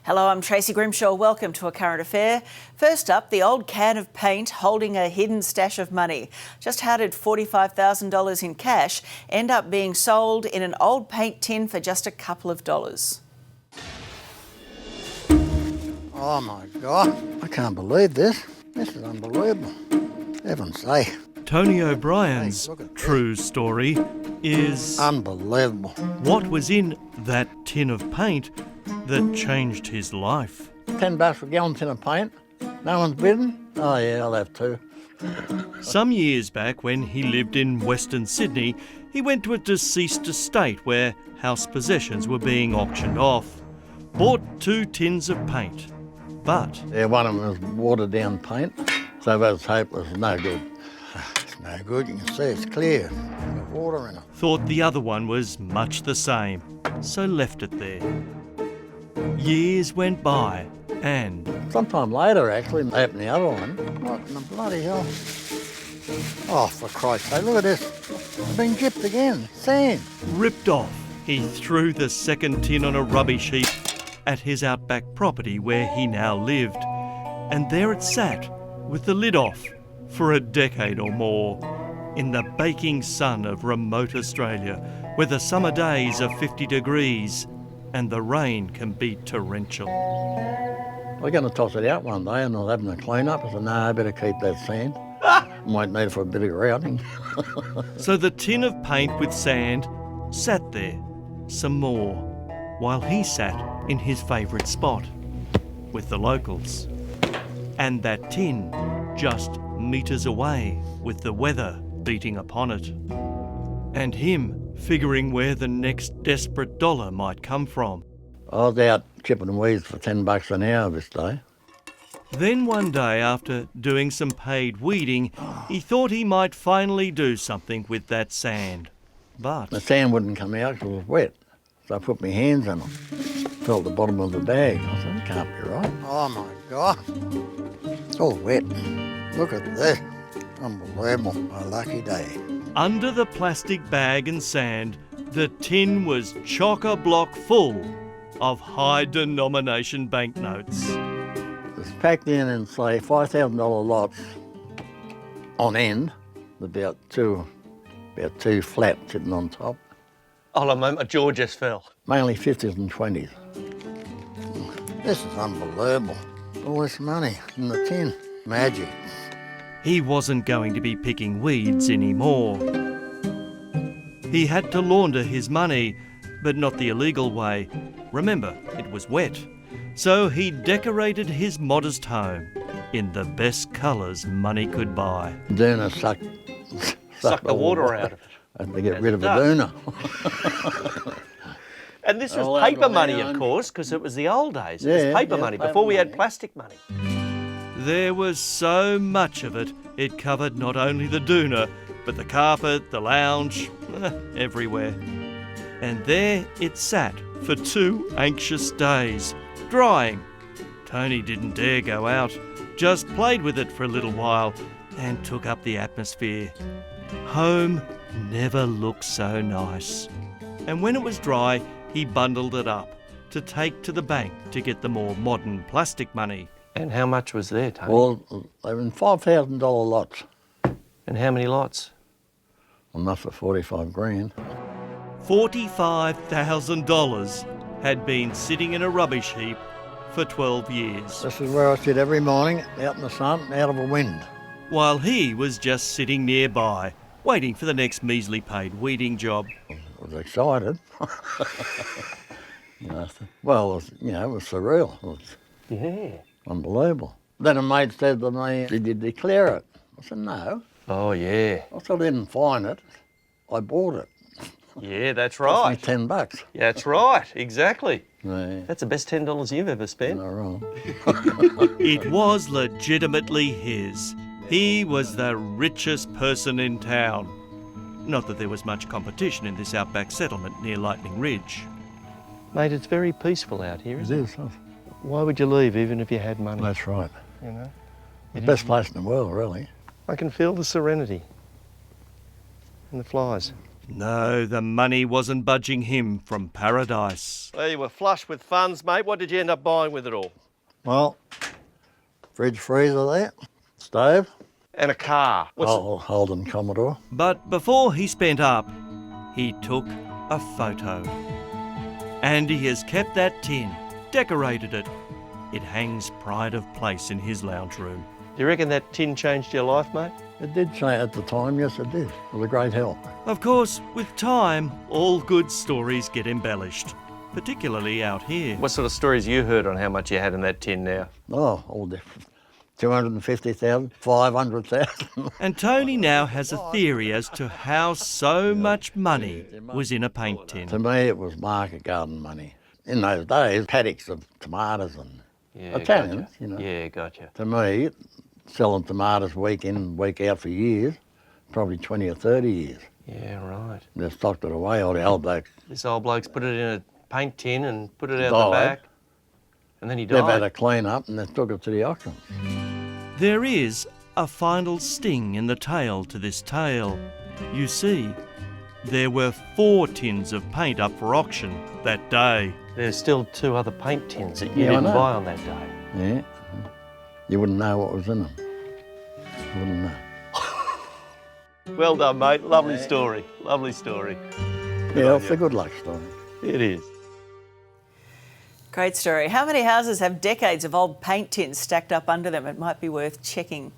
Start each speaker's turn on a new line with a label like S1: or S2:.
S1: Hello, I'm Tracy Grimshaw. Welcome to A Current Affair. First up, the old can of paint holding a hidden stash of money. Just how did $45,000 in cash end up being sold in an old paint tin for just a couple of dollars?
S2: Oh my God, I can't believe this. This is unbelievable. Heaven's sake.
S3: Tony O'Brien's true story is
S2: Unbelievable.
S3: what was in that tin of paint that changed his life.
S2: $10 for a gallon tin of paint. No one's bidding? Oh yeah, I'll have two.
S3: Some years back, when he lived in Western Sydney, he went to a deceased estate where house possessions were being auctioned off. Bought 2 tins of paint, but
S2: Yeah, one of them was watered down paint, so that was hopeless. No good. It's no good, you can see it's clear. There's water in it.
S3: thought the other one was much the same, so left it there. Years went by and
S2: Sometime later, actually, they opened the other one. What in the bloody hell? Oh, for Christ's sake, look at this. It's been gypped again. Sand.
S3: ripped off. He threw the second tin on a rubbish heap at his outback property where he now lived. And there it sat, with the lid off, for a decade or more, in the baking sun of remote Australia, where the summer days are 50 degrees and the rain can be torrential.
S2: We're going to toss it out one day and I'll have them a clean up. I said, no, I better keep that sand. Might need it for a bit of grouting.
S3: So the tin of paint with sand sat there, some more, while he sat in his favourite spot, with the locals. And that tin just metres away with the weather beating upon it. And him figuring where the next desperate dollar might come from.
S2: I was out chipping weeds for $10 an hour this day.
S3: Then one day, after doing some paid weeding, he thought he might finally do something with that sand. But
S2: The sand wouldn't come out because it was wet. So I put my hands in it. Felt the bottom of the bag. I said, it can't be right. Oh my God. It's all wet. Look at this. Unbelievable. A lucky day.
S3: under the plastic bag and sand, the tin was chock-a-block full of high-denomination banknotes.
S2: It's packed in say, $5,000 lots on end, about two flat sitting on top.
S4: Oh, mate, my jaw just fell.
S2: Mainly 50s and 20s. This is unbelievable. All this money in the tin. Magic.
S3: He wasn't going to be picking weeds anymore. He had to launder his money, but not the illegal way. Remember, it was wet. So he decorated his modest home in the best colours money could buy.
S2: Doona
S4: Suck the water out of it.
S2: I had to get rid of the
S4: does.
S2: doona.
S4: And this was
S2: Oh,
S4: paper money,
S2: man.
S4: of course, because it was the old days. It was
S2: Yeah,
S4: paper
S2: yeah,
S4: money,
S2: paper
S4: before we had
S2: money.
S4: plastic money.
S3: There was so much of it, it covered not only the doona, but the carpet, the lounge, everywhere. And there it sat for 2 anxious days, drying. Tony didn't dare go out, just played with it for a little while and took up the atmosphere. Home never looked so nice. And when it was dry, he bundled it up to take to the bank to get the more modern plastic money.
S4: And how much was there, Tony?
S2: Well, they were in $5,000 lots.
S4: And how many lots?
S2: Enough for 45 grand.
S3: $45,000 had been sitting in a rubbish heap for 12 years,
S2: This is where I sit every morning, out in the sun, out of a wind.
S3: while he was just sitting nearby, waiting for the next measly paid weeding job.
S2: I was excited. Well, it was, it was surreal. It was
S4: Yeah.
S2: unbelievable. Then a mate said to me, did you declare it? I said, no.
S4: Oh, yeah.
S2: I said, I didn't find it. I bought it.
S4: Yeah, that's
S2: Cost me
S4: right.
S2: $10.
S4: That's right, exactly.
S2: Yeah,
S4: That's the best $10 you've ever spent.
S2: no wrong.
S3: It was legitimately his. He was the richest person in town. Not that there was much competition in this outback settlement near Lightning Ridge.
S4: Mate, it's very peaceful out here,
S2: It
S4: isn't it?
S2: is.
S4: Why would you leave even if you had money?
S2: That's right.
S4: You know?
S2: The best place in the world, really.
S4: I can feel the serenity and the flies.
S3: No, the money wasn't budging him from paradise.
S4: Well, you were flush with funds, mate. What did you end up buying with it all?
S2: Well, fridge freezer there, stove,
S4: And a car.
S2: Holden Commodore.
S3: But before he spent up, he took a photo. And he has kept that tin, decorated it. It hangs pride of place in his lounge room.
S4: Do you reckon that tin changed your life, mate?
S2: It did say at the time, yes it did. It was a great help.
S3: Of course, with time, all good stories get embellished, particularly out here.
S4: What sort of stories you heard on how much you had in that tin now?
S2: Oh, all different. 250,000, 500,000.
S3: And Tony now has a theory as to how so much money was in a paint tin.
S2: To me, it was market garden money. In those days, paddocks of tomatoes and
S4: Yeah,
S2: Italians,
S4: gotcha.
S2: you know.
S4: Yeah, gotcha.
S2: To me, selling tomatoes week in, week out for years, probably 20 or 30 years.
S4: Yeah, right.
S2: They stocked it away, all the old blokes.
S4: This old bloke's put it in a paint tin and put it out
S2: Died.
S4: the back. And then he
S2: They've had
S4: died.
S2: a clean up and they took it to the auction.
S3: There is a final sting in the tail to this tale. You see, there were 4 tins of paint up for auction that day.
S4: There's still 2 other paint tins that you
S2: Yeah, I
S4: didn't
S2: know.
S4: buy on that day.
S2: Yeah. You wouldn't know what was in them. You wouldn't know.
S4: Well done, mate. Lovely story. Lovely story.
S2: Yeah, it's a good luck story.
S4: It is.
S1: Great story. How many houses have decades of old paint tins stacked up under them? It might be worth checking.